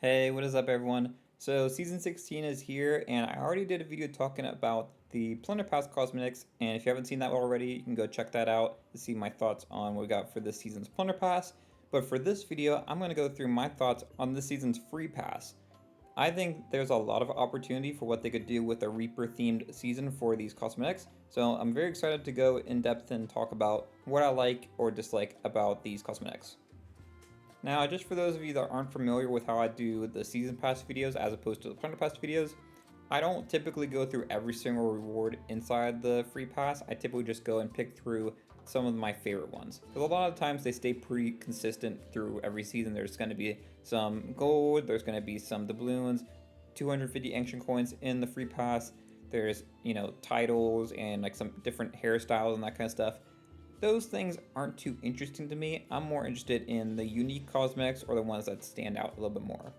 Hey, what is up everyone? So season 16 is here and I already did a video talking about the Plunder Pass cosmetics, and if you haven't seen that already, you can go check that out to see my thoughts on what we got for this season's Plunder Pass. But for this video, I'm going to go through my thoughts on this season's Free Pass. I think there's a lot of opportunity for what they could do with a Reaper themed season for these cosmetics, so I'm very excited to go in depth and talk about what I like or dislike about these cosmetics. Now, just for those of you that aren't familiar with how I do the Season Pass videos as opposed to the Plunder Pass videos, I don't typically go through every single reward inside the Free Pass. I typically just go and pick through some of my favorite ones. Because a lot of times they stay pretty consistent through every season. There's going to be some gold, there's going to be some doubloons, 250 ancient coins in the Free Pass. There's, titles and like some different hairstyles and that kind of stuff. Those things aren't too interesting to me. I'm more interested in the unique cosmetics or the ones that stand out a little bit more.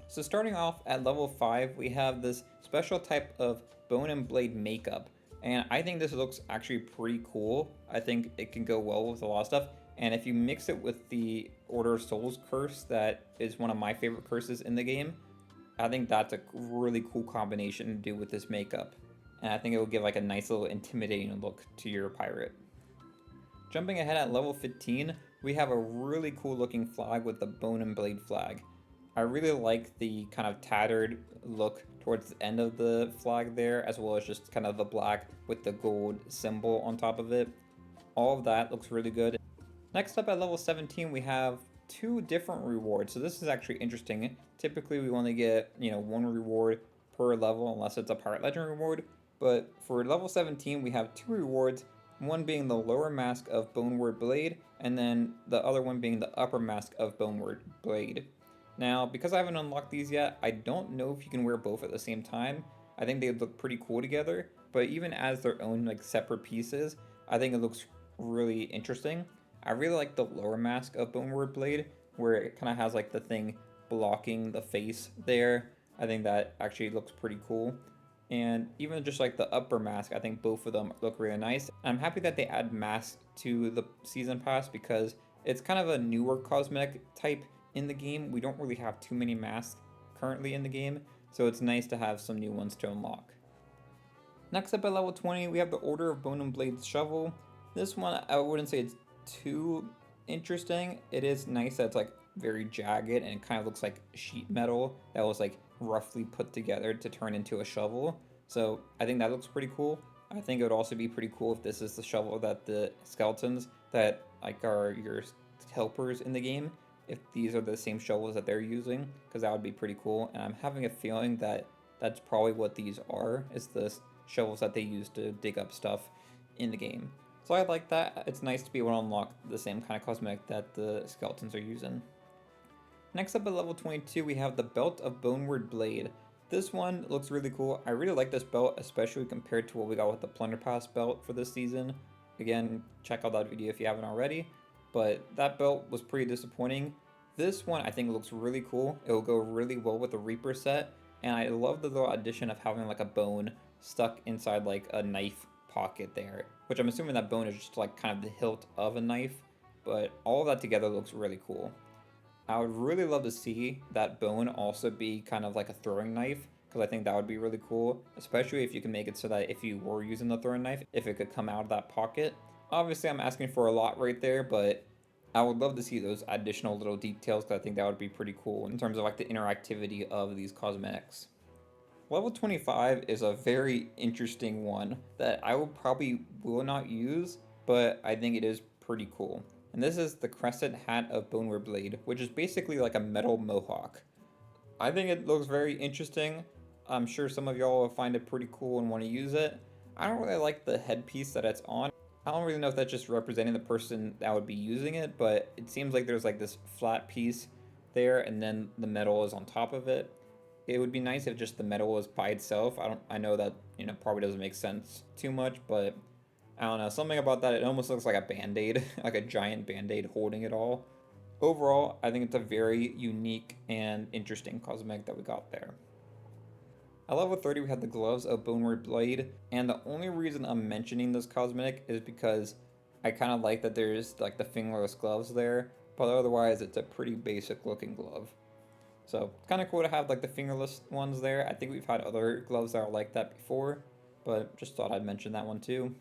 So starting off at level 5, we have this special type of bone and blade makeup. And I think this looks actually pretty cool. I think it can go well with a lot of stuff. And if you mix it with the Order of Souls curse, that is one of my favorite curses in the game, I think that's a really cool combination to do with this makeup. And I think it will give like a nice little intimidating look to your pirate. Jumping ahead at level 15, we have a really cool looking flag with the bone and blade flag. I really like the kind of tattered look towards the end of the flag there, as well as just kind of the black with the gold symbol on top of it. All of that looks really good. Next up at level 17, we have two different rewards. So this is actually interesting. Typically we only get, one reward per level unless it's a Pirate Legend reward. But for level 17, we have two rewards, one being the lower mask of Boneward Blade, and then the other one being the upper mask of Boneward Blade. Now, because I haven't unlocked these yet, I don't know if you can wear both at the same time. I think they look pretty cool together, but even as their own like separate pieces, I think it looks really interesting. I really like the lower mask of Boneward Blade, where it kind of has like the thing blocking the face there. I think that actually looks pretty cool. And even just like the upper mask, I think both of them look really nice. I'm happy that they add masks to the season pass because it's kind of a newer cosmetic type in the game. We don't really have too many masks currently in the game, so it's nice to have some new ones to unlock. Next up at level 20, we have the Order of Bone and Blade Shovel. This one, I wouldn't say it's too interesting. It is nice that it's like very jagged and it kind of looks like sheet metal that was like roughly put together to turn into a shovel. So I think that looks pretty cool. I think it would also be pretty cool if this is the shovel that the skeletons that like are your helpers in the game, if these are the same shovels that they're using, because that would be pretty cool. And I'm having a feeling that that's probably what these are, is the shovels that they use to dig up stuff in the game. So I like that. It's nice to be able to unlock the same kind of cosmetic that the skeletons are using. Next up at level 22, we have the Belt of Boneward Blade. This one looks really cool. I really like this belt, especially compared to what we got with the Plunder Pass belt for this season. Again, check out that video if you haven't already. But that belt was pretty disappointing. This one I think looks really cool. It will go really well with the Reaper set. And I love the little addition of having like a bone stuck inside like a knife pocket there. Which I'm assuming that bone is just like kind of the hilt of a knife. But all of that together looks really cool. I would really love to see that bone also be kind of like a throwing knife, because I think that would be really cool, especially if you can make it so that if you were using the throwing knife, if it could come out of that pocket. Obviously, I'm asking for a lot right there, but I would love to see those additional little details, because I think that would be pretty cool in terms of like the interactivity of these cosmetics. Level 25 is a very interesting one that I will not use, but I think it is pretty cool. And this is the Crescent Hat of Boneward Blade, which is basically like a metal mohawk. I think it looks very interesting. I'm sure some of y'all will find it pretty cool and want to use it. I don't really like the headpiece that it's on. I don't really know if that's just representing the person that would be using it, but it seems like there's like this flat piece there and then the metal is on top of it. It would be nice if just the metal was by itself. I know that, probably doesn't make sense too much, but I don't know, something about that, it almost looks like a band-aid, like a giant band-aid holding it all. Overall, I think it's a very unique and interesting cosmetic that we got there. At level 30, we have the Gloves of Boneward Blade, and the only reason I'm mentioning this cosmetic is because I kind of like that there's like the fingerless gloves there, but otherwise it's a pretty basic looking glove. So it's kind of cool to have like the fingerless ones there. I think we've had other gloves that are like that before, but just thought I'd mention that one too.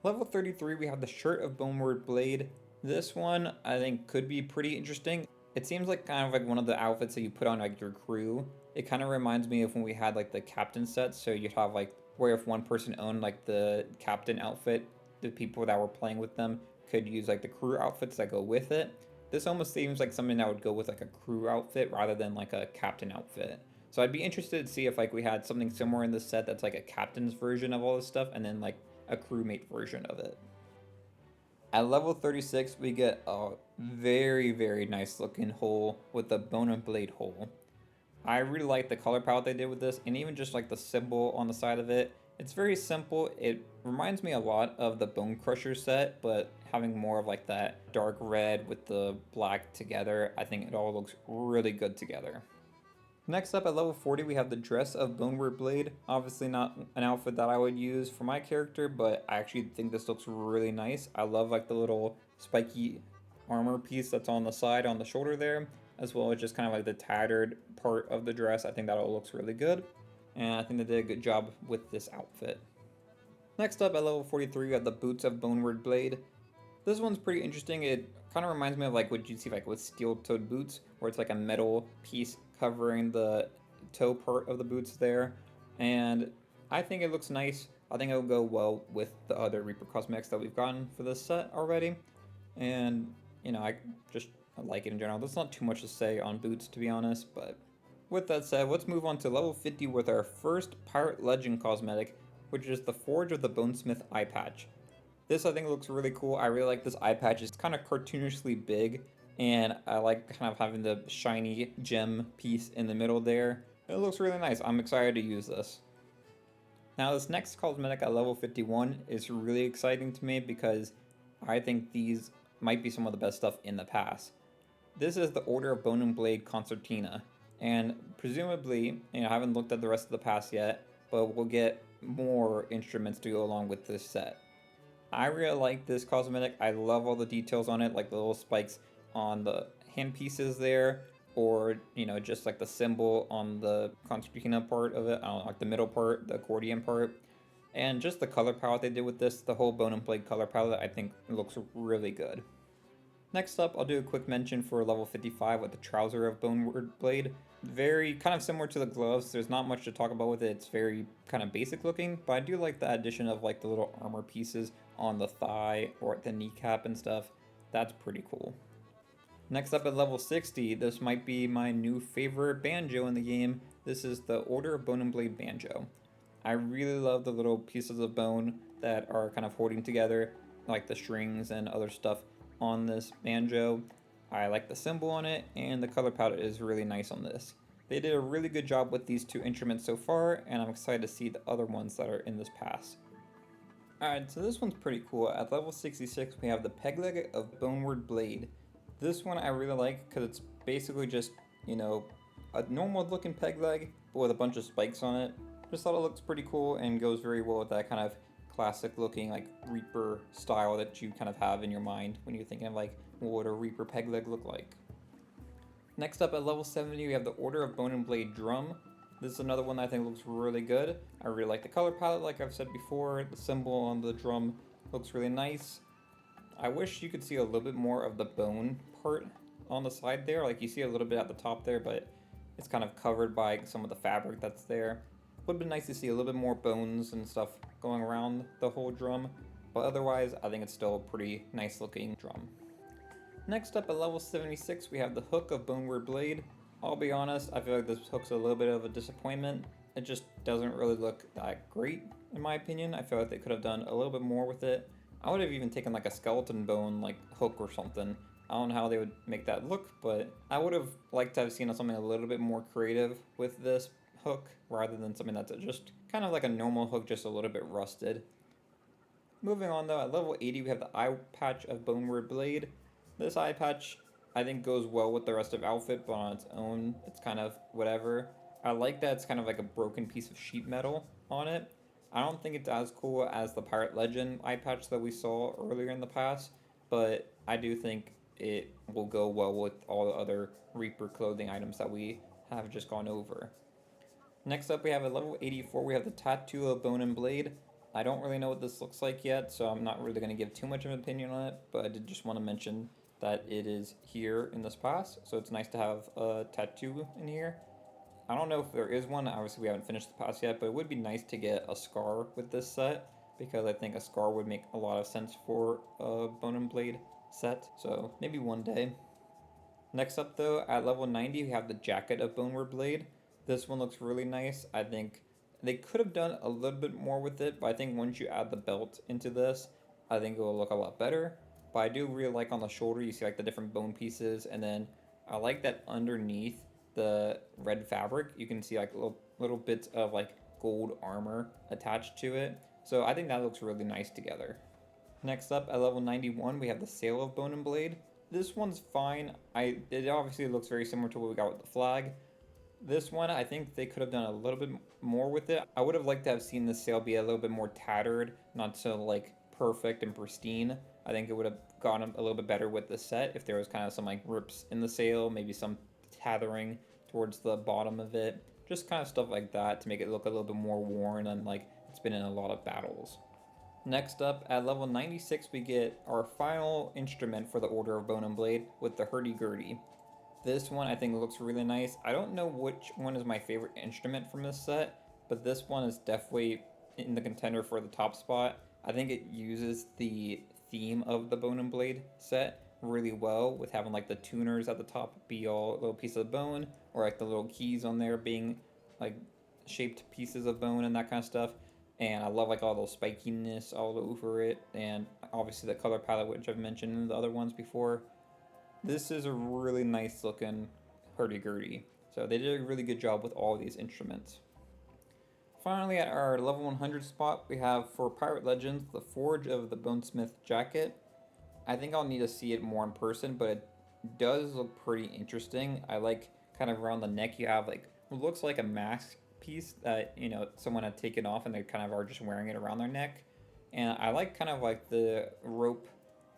Level 33, we have the Shirt of Boneward Blade. This one I think could be pretty interesting. It seems like kind of like one of the outfits that you put on like your crew. It kind of reminds me of when we had like the captain sets. So you'd have like where if one person owned like the captain outfit, the people that were playing with them could use like the crew outfits that go with it. This almost seems like something that would go with like a crew outfit rather than like a captain outfit. So I'd be interested to see if like we had something similar in the set that's like a captain's version of all this stuff and then like a crewmate version of it. At level 36, we get a very nice looking hole with the bone and blade hole. I really like the color palette they did with this, and even just like the symbol on the side of it. It's very simple. It reminds me a lot of the Bone Crusher set, but having more of like that dark red with the black together, I think it all looks really good together. Next up at level 40, we have the Dress of Boneward Blade. Obviously not an outfit that I would use for my character, but I actually think this looks really nice. I love like the little spiky armor piece that's on the side on the shoulder there, as well as just kind of like the tattered part of the dress. I think that all looks really good, and I think they did a good job with this outfit. Next up at level 43, we have the Boots of Boneward Blade. This one's pretty interesting. It kind of reminds me of like what you'd see like with steel-toed boots, where it's like a metal piece covering the toe part of the boots there. And I think it looks nice. I think it'll go well with the other Reaper cosmetics that we've gotten for this set already. And I just like it in general. There's not too much to say on boots, to be honest. But with that said, let's move on to level 50 with our first Pirate Legend cosmetic, which is the Forge of the Bonesmith eye patch. This I think looks really cool. I really like this eye patch. It's kind of cartoonishly big, and I like kind of having the shiny gem piece in the middle there. It looks really nice. I'm excited to use this. Now this next cosmetic at level 51 is really exciting to me because I think these might be some of the best stuff in the pass. This is the Order of Bone and Blade Concertina, and presumably, I haven't looked at the rest of the pass yet, but we'll get more instruments to go along with this set. I really like this cosmetic. I love all the details on it, like the little spikes on the hand pieces there, or just like the symbol on the concertina part of it. I don't know, like the middle part, the accordion part, and just the color palette they did with this. The whole Bone and Blade color palette, I think, looks really good. Next up, I'll do a quick mention for level 55 with the Trouser of Boneward Blade. Very kind of similar to the gloves. There's not much to talk about with it. It's very kind of basic looking, but I do like the addition of like the little armor pieces on the thigh or the kneecap and stuff. That's pretty cool. Next up at level 60, this might be my new favorite banjo in the game. This is the Order of Bone and Blade Banjo. I really love the little pieces of bone that are kind of holding together, like the strings and other stuff on this banjo. I like the symbol on it, and the color palette is really nice on this. They did a really good job with these two instruments so far, and I'm excited to see the other ones that are in this pass. Alright, so this one's pretty cool. At level 66, we have the Pegleg of Boneward Blade. This one I really like because it's basically just, a normal looking peg leg, but with a bunch of spikes on it. Just thought it looks pretty cool and goes very well with that kind of classic looking like Reaper style that you kind of have in your mind when you're thinking of like, what would a Reaper peg leg look like? Next up at level 70, we have the Order of Bone and Blade Drum. This is another one that I think looks really good. I really like the color palette, like I've said before. The symbol on the drum looks really nice. I wish you could see a little bit more of the bone part on the side there. Like you see a little bit at the top there, but it's kind of covered by some of the fabric that's there. Would have been nice to see a little bit more bones and stuff going around the whole drum, but otherwise I think it's still a pretty nice looking drum. Next up at level 76, we have the Hook of Boneward Blade. I'll be honest, I feel like this hook's a little bit of a disappointment. It just doesn't really look that great, in my opinion. I feel like they could have done a little bit more with it. I would have even taken like a skeleton bone like hook or something. I don't know how they would make that look, but I would have liked to have seen something a little bit more creative with this hook rather than something that's just kind of like a normal hook, just a little bit rusted. Moving on though, at level 80 we have the Eye Patch of Boneward Blade. This eye patch I think goes well with the rest of outfit, but on its own it's kind of whatever. I like that it's kind of like a broken piece of sheet metal on it. I don't think it's as cool as the Pirate Legend eye patch that we saw earlier in the pass, but I do think it will go well with all the other Reaper clothing items that we have just gone over. Next up, we have at level 84, we have the Tattoo of Bone and Blade. I don't really know what this looks like yet, so I'm not really going to give too much of an opinion on it, but I did just want to mention that it is here in this pass, so it's nice to have a tattoo in here. I don't know if there is one, obviously we haven't finished the pass yet, but it would be nice to get a scar with this set, because I think a scar would make a lot of sense for a Bone and Blade set, so maybe one day. Next up though, at level 90, we have the Jacket of Boneward Blade. This one looks really nice. I think they could have done a little bit more with it, but I think once you add the belt into this, I think it will look a lot better. But I do really like on the shoulder, you see like the different bone pieces, and then I like that underneath the red fabric, you can see like little bits of like gold armor attached to it. So I think that looks really nice together. Next up, at level 91, we have the Sail of Bone and Blade. This one's fine. It obviously looks very similar to what we got with the flag. This one, I think they could have done a little bit more with it. I would have liked to have seen the sail be a little bit more tattered, not so like perfect and pristine. I think it would have gone a little bit better with the set if there was kind of some like rips in the sail, maybe some tethering towards the bottom of it. Just kind of stuff like that to make it look a little bit more worn and like it's been in a lot of battles. Next up, at level 96, we get our final instrument for the Order of Bone and Blade with the Hurdy-Gurdy. This one I think looks really nice. I don't know which one is my favorite instrument from this set, but this one is definitely in the contender for the top spot. I think it uses the theme of the Bone and Blade set really well with having like the tuners at the top be all little pieces of bone, or like the little keys on there being like shaped pieces of bone and that kind of stuff. And I love like all those spikiness all over it, and obviously the color palette which I've mentioned in the other ones before. This is a really nice looking hurdy-gurdy. So they did a really good job with all of these instruments. Finally, at our level 100 spot, we have for Pirate Legends, the Forge of the Bonesmith Jacket. I think I'll need to see it more in person, but it does look pretty interesting. I like kind of around the neck you have like what looks like a mask piece that someone had taken off and they kind of are just wearing it around their neck. And I like kind of like the rope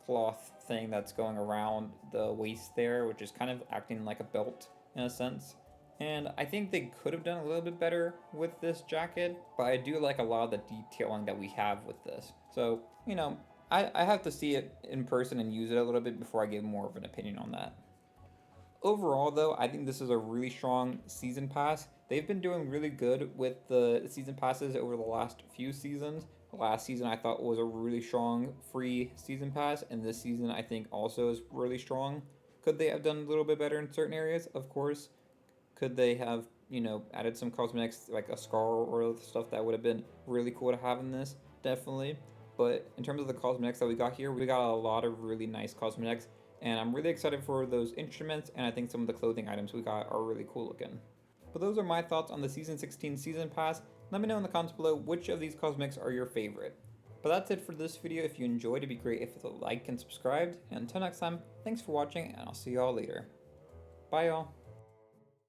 cloth thing that's going around the waist there, which is kind of acting like a belt in a sense. And I think they could have done a little bit better with this jacket, but I do like a lot of the detailing that we have with this. So, I have to see it in person and use it a little bit before I give more of an opinion on that. Overall, though, I think this is a really strong season pass. They've been doing really good with the season passes over the last few seasons. Last season I thought was a really strong free season pass, and this season I think also is really strong. Could they have done a little bit better in certain areas? Of course. Could they have, added some cosmetics like a scar or stuff that would have been really cool to have in this? Definitely. But in terms of the cosmetics that we got here, we got a lot of really nice cosmetics, and I'm really excited for those instruments, and I think some of the clothing items we got are really cool looking. But those are my thoughts on the Season 16 Season Pass. Let me know in the comments below which of these cosmetics are your favorite. But that's it for this video. If you enjoyed, it'd be great if you like and subscribed. And until next time, thanks for watching, and I'll see y'all later. Bye y'all.